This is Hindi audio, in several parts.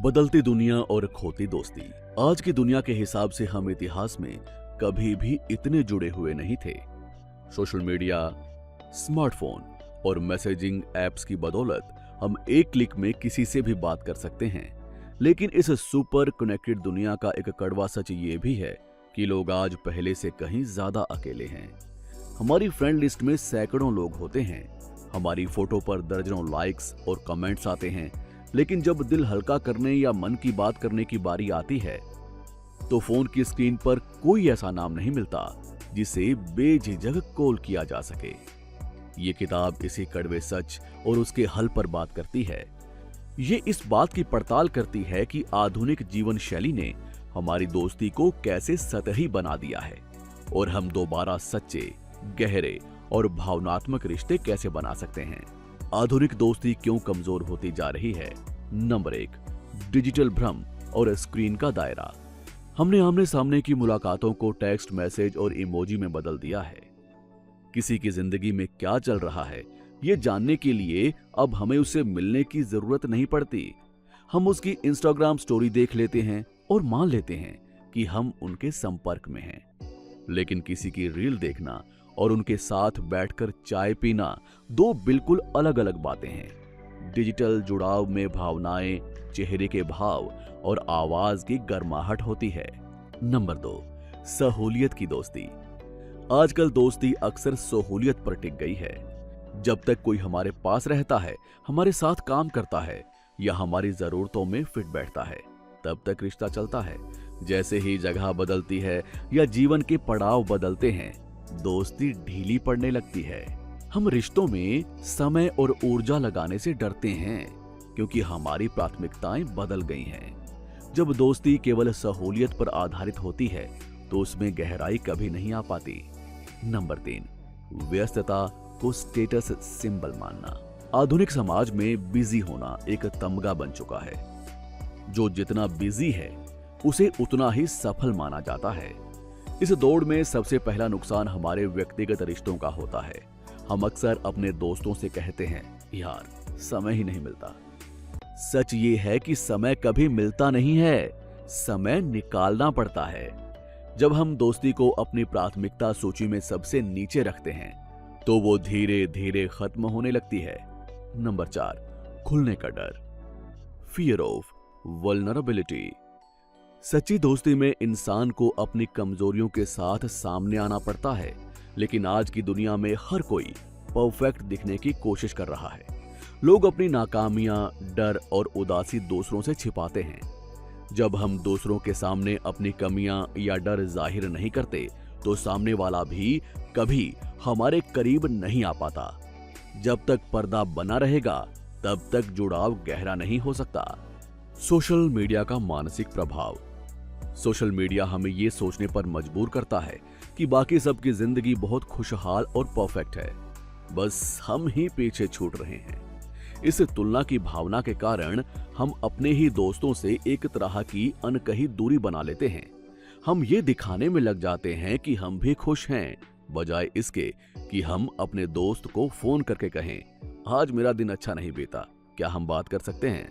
बदलती दुनिया और खोती दोस्ती। आज की दुनिया के हिसाब से हम इतिहास में कभी भी इतने जुड़े हुए नहीं थे। सोशल मीडिया, स्मार्टफोन और मैसेजिंग ऐप्स की बदौलत हम एक क्लिक में किसी से भी बात कर सकते हैं। लेकिन इस सुपर कनेक्टेड दुनिया का एक कड़वा सच ये भी है कि लोग आज पहले से कहीं ज्यादा अकेले हैं। हमारी फ्रेंड लिस्ट में सैकड़ों लोग होते हैं, हमारी फोटो पर दर्जनों लाइक्स और कमेंट्स आते हैं, लेकिन जब दिल हल्का करने या मन की बात करने की बारी आती है तो फोन की स्क्रीन पर कोई ऐसा नाम नहीं मिलता जिसे बेझिझक कॉल किया जा सके। ये किताब इसी कड़वे सच और उसके हल पर बात करती है। ये इस बात की पड़ताल करती है कि आधुनिक जीवन शैली ने हमारी दोस्ती को कैसे सतही बना दिया है और हम दोबारा सच्चे, गहरे और भावनात्मक रिश्ते कैसे बना सकते हैं। आधुनिक दोस्ती क्यों कमजोर होती जा रही है? नंबर 1, डिजिटल भ्रम और स्क्रीन का दायरा। हमने आमने सामने की मुलाकातों को टेक्स्ट मैसेज और इमोजी में बदल दिया है। किसी की जिंदगी में क्या चल रहा है ये जानने के लिए अब हमें उससे मिलने की जरूरत नहीं पड़ती। हम उसकी इंस्टाग्राम स्टोरी देख लेते हैं और मान लेते हैं कि हम उनके संपर्क में हैं। लेकिन किसी की रील देखना और उनके साथ बैठकर चाय पीना दो बिल्कुल अलग अलग बातें हैं। डिजिटल जुड़ाव में भावनाएं, चेहरे के भाव और आवाज की गर्माहट होती है। नंबर 2, सहूलियत की दोस्ती। आजकल दोस्ती अक्सर सहूलियत पर टिक गई है। जब तक कोई हमारे पास रहता है, हमारे साथ काम करता है या हमारी जरूरतों में फिट बैठता है, तब तक रिश्ता चलता है। जैसे ही जगह बदलती है या जीवन के पड़ाव बदलते हैं, दोस्ती ढीली पड़ने लगती है। हम रिश्तों में समय और ऊर्जा लगाने से डरते हैं क्योंकि हमारी प्राथमिकताएं बदल गई हैं। जब दोस्ती केवल सहूलियत पर आधारित होती है तो उसमें गहराई कभी नहीं आ पाती। नंबर 3, व्यस्तता को स्टेटस सिंबल मानना। आधुनिक समाज में बिजी होना एक तमगा बन चुका है। जो जितना बिजी है उसे उतना ही सफल माना जाता है। इस दौड़ में सबसे पहला नुकसान हमारे व्यक्तिगत रिश्तों का होता है। हम अक्सर अपने दोस्तों से कहते हैं, यार समय ही नहीं मिलता। सच ये है कि समय कभी मिलता नहीं है, समय निकालना पड़ता है। जब हम दोस्ती को अपनी प्राथमिकता सूची में सबसे नीचे रखते हैं तो वो धीरे धीरे खत्म होने लगती है। नंबर 4, खुलने का डर, फियर ऑफ वल्नरेबिलिटी। सच्ची दोस्ती में इंसान को अपनी कमजोरियों के साथ सामने आना पड़ता है, लेकिन आज की दुनिया में हर कोई परफेक्ट दिखने की कोशिश कर रहा है। लोग अपनी नाकामियां, डर और उदासी दूसरों से छिपाते हैं। जब हम दूसरों के सामने अपनी कमियां या डर जाहिर नहीं करते तो सामने वाला भी कभी हमारे करीब नहीं आ पाता। जब तक पर्दा बना रहेगा तब तक जुड़ाव गहरा नहीं हो सकता। सोशल मीडिया का मानसिक प्रभाव। सोशल मीडिया हमें ये सोचने पर मजबूर करता है कि बाकी सबकी जिंदगी बहुत खुशहाल और परफेक्ट है, बस हम ही पीछे छूट रहे हैं। इस तुलना की भावना के कारण हम अपने ही दोस्तों से एक तरह की अनकही दूरी बना लेते हैं। हम ये दिखाने में लग जाते हैं कि हम भी खुश हैं, बजाय इसके कि हम अपने दोस्त को फोन करके कहें, आज मेरा दिन अच्छा नहीं बीता, क्या हम बात कर सकते हैं?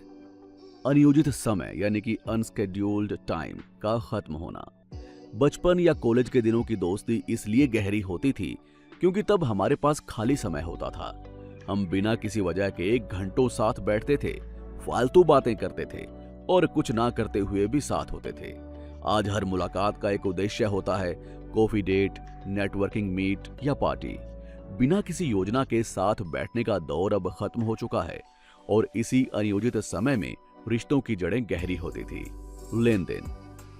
अनियोजित समय यानी कि अनस्केड्यूल्ड टाइम का खत्म होना। बचपन या कॉलेज के दिनों की दोस्ती इसलिए गहरी होती थी क्योंकि तब हमारे पास खाली समय होता था। हम बिना किसी वजह के घंटों साथ बैठते थे, फालतू बातें करते थे और कुछ ना करते हुए भी साथ होते थे। आज हर मुलाकात का एक उद्देश्य होता है, कॉफी डेट, नेटवर्किंग मीट या पार्टी। बिना किसी योजना के साथ बैठने का दौर अब खत्म हो चुका है और इसी अनियोजित समय में रिश्तों की जड़ें गहरी होती थी। लेन देन।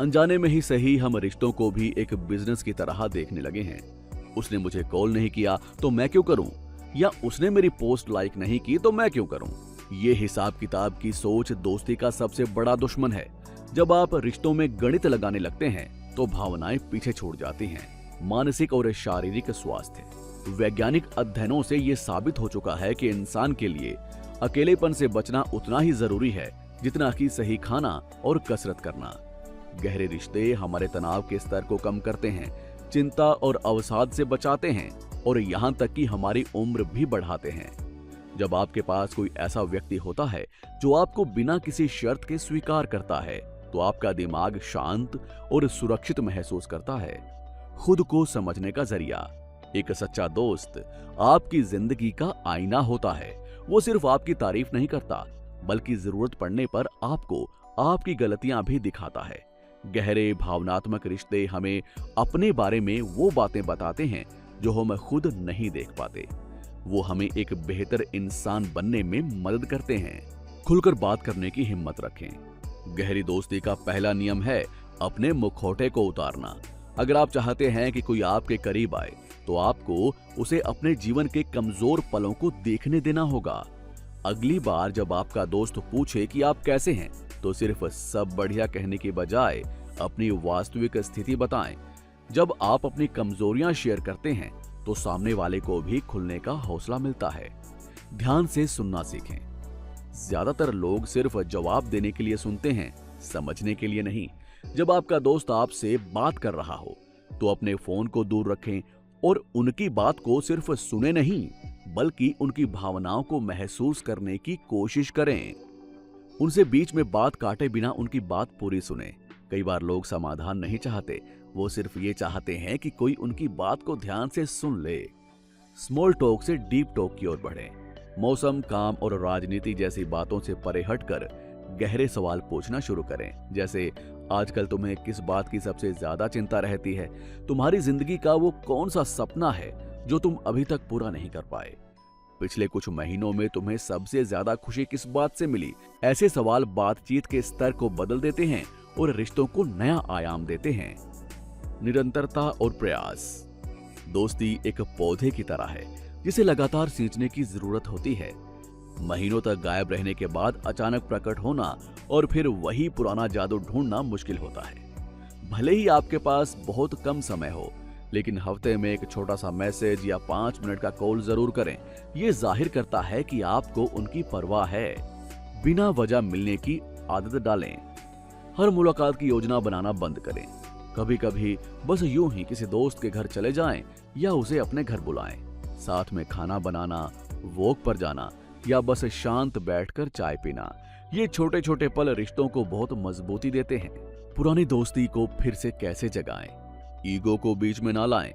अनजाने में ही सही हम रिश्तों को भी एक बिजनेस की तरह देखने लगे हैं। उसने मुझे कॉल नहीं किया तो मैं क्यों करूं, या उसने मेरी पोस्ट लाइक नहीं की तो मैं क्यों करूं। ये हिसाब किताब की सोच दोस्ती का सबसे बड़ा दुश्मन है। जब आप रिश्तों में गणित लगाने लगते हैं तो भावनाएं पीछे छूट जाती हैं। मानसिक और शारीरिक स्वास्थ्य। वैज्ञानिक अध्ययनों से ये साबित हो चुका है कि इंसान के लिए अकेलेपन से बचना उतना ही जरूरी है जितना कि सही खाना और कसरत करना। गहरे रिश्ते हमारे तनाव के स्तर को कम करते हैं, चिंता और अवसाद से बचाते हैं और यहाँ तक कि हमारी उम्र भी बढ़ाते हैं। जब आपके पास कोई ऐसा व्यक्ति होता है जो आपको बिना किसी शर्त के स्वीकार करता है, तो आपका दिमाग शांत और सुरक्षित महसूस करता है। खुद को समझने का जरिया। एक सच्चा दोस्त आपकी जिंदगी का आईना होता है। वो सिर्फ आपकी तारीफ नहीं करता, बल्कि जरूरत पड़ने पर आपको आपकी गलतियां भी दिखाता है। गहरे भावनात्मक रिश्ते हमें अपने बारे में वो बातें बताते हैं जो हम खुद नहीं देख पाते। वो हमें एक बेहतर इंसान बनने में मदद करते हैं। खुलकर बात करने की हिम्मत रखें। गहरी दोस्ती का पहला नियम है अपने मुखौटे को उतारना। अगर आप चाहते हैं कि कोई आपके करीब आए, तो आपको उसे अपने जीवन के कमजोर पलों को देखने देना होगा। अगली बार जब आपका दोस्त पूछे कि आप कैसे हैं, तो सिर्फ सब बढ़िया कहने की बजाय अपनी वास्तविक स्थिति बताएं। जब आप अपनी कमजोरियां शेयर करते हैं, तो सामने वाले को भी खुलने का हौसला मिलता है। ध्यान से सुनना सीखें। ज्यादातर लोग सिर्फ जवाब देने के लिए सुनते हैं, समझने के लिए नहीं। जब आपका दोस्त आपसे बात कर रहा हो, तो अपने फोन को दूर रखें और उनकी बात को सिर्फ सुने नहीं, बल्कि उनकी भावनाओं को महसूस करने की कोशिश करें। उनसे बीच में बात काटे बिना उनकी बात पूरी सुने। कई बार लोग समाधान नहीं चाहते, वो सिर्फ ये चाहते हैं कि कोई उनकी बात को ध्यान से सुन ले। स्मॉल टॉक से डीप टॉक की ओर बढ़ें। मौसम, काम और राजनीति जैसी बातों से परे हटकर गहरे सवाल पूछना शुरू करें। जैसे, आजकल तुम्हें किस बात की सबसे ज्यादा चिंता रहती है? तुम्हारी जिंदगी का वो कौन सा सपना है जो तुम अभी तक पूरा नहीं कर पाए? पिछले कुछ महीनों में तुम्हें सबसे ज्यादा खुशी किस बात से मिली? ऐसे सवाल बातचीत के स्तर को बदल देते हैं और रिश्तों को नया आयाम देते हैं। निरंतरता और प्रयास। दोस्ती एक पौधे की तरह है जिसे लगातार सींचने की जरूरत होती है। महीनों तक गायब रहने के बाद अचानक प्रकट होना और फिर वही पुराना जादू ढूंढना मुश्किल होता है। भले ही आपके पास बहुत कम समय हो, लेकिन हफ्ते में एक छोटा सा मैसेज या 5 मिनट का कॉल जरूर करें। ये जाहिर करता है कि आपको उनकी परवाह है। बिना वजह मिलने की आदत डालें। हर मुलाकात की योजना बनाना बंद करें। कभी कभी बस यूं ही किसी दोस्त के घर चले जाएं या उसे अपने घर बुलाएं। साथ में खाना बनाना, वॉक पर जाना या बस शांत बैठकर चाय पीना, ये छोटे छोटे पल रिश्तों को बहुत मजबूती देते हैं। पुरानी दोस्ती को फिर से कैसे जगाएं? ईगो को बीच में ना लाएं।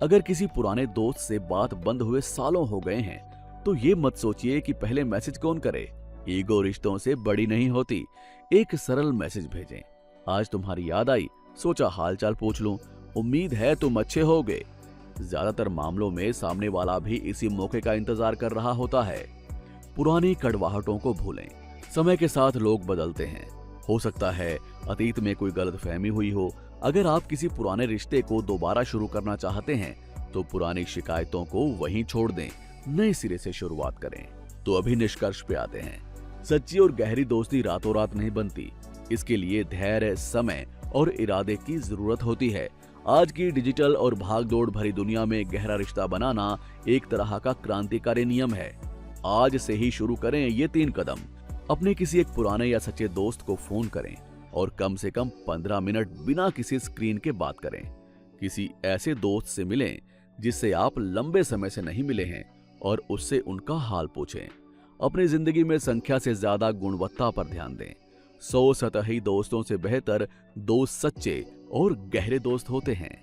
अगर किसी पुराने दोस्त से बात बंद हुए सालों हो गए हैं, तो ये मत सोचिए कि पहले मैसेज कौन करे। ईगो रिश्तों से बड़ी नहीं होती। एक सरल मैसेज भेजें। आज तुम्हारी याद आई, सोचा हालचाल पूछ लूं, उम्मीद है तुम अच्छे होगे। ज्यादातर मामलों में सामने वाला भी इसी मौके का इंतजार कर रहा होता है। पुरानी कड़वाहटों को भूलें। समय के साथ लोग बदलते हैं। हो सकता है अतीत में कोई गलतफहमी हुई हो। अगर आप किसी पुराने रिश्ते को दोबारा शुरू करना चाहते हैं, तो पुरानी शिकायतों को वहीं छोड़ दें, नए सिरे से शुरुआत करें। तो अभी निष्कर्ष पे आते हैं। सच्ची और गहरी दोस्ती रातों रात नहीं बनती। इसके लिए धैर्य, समय और इरादे की जरूरत होती है। आज की डिजिटल और भागदौड़ भरी दुनिया में गहरा रिश्ता बनाना एक तरह का क्रांतिकारी नियम है। आज से ही शुरू करें ये 3 कदम। अपने किसी एक पुराने या सच्चे दोस्त को फोन करें और कम से कम 15 मिनट बिना किसी स्क्रीन के बात करें। किसी ऐसे दोस्त से मिलें जिससे आप लंबे समय से नहीं मिले हैं और उससे उनका हाल पूछें। अपनी जिंदगी में संख्या से ज्यादा गुणवत्ता पर ध्यान दें। 100 सतही दोस्तों से बेहतर 2 सच्चे और गहरे दोस्त होते हैं।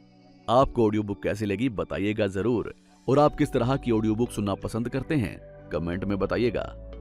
आपको ऑडियो बुक कैसी लगी बताइएगा जरूर। और आप किस तरह की ऑडियो बुक सुनना पसंद करते हैं, कमेंट में बताइएगा।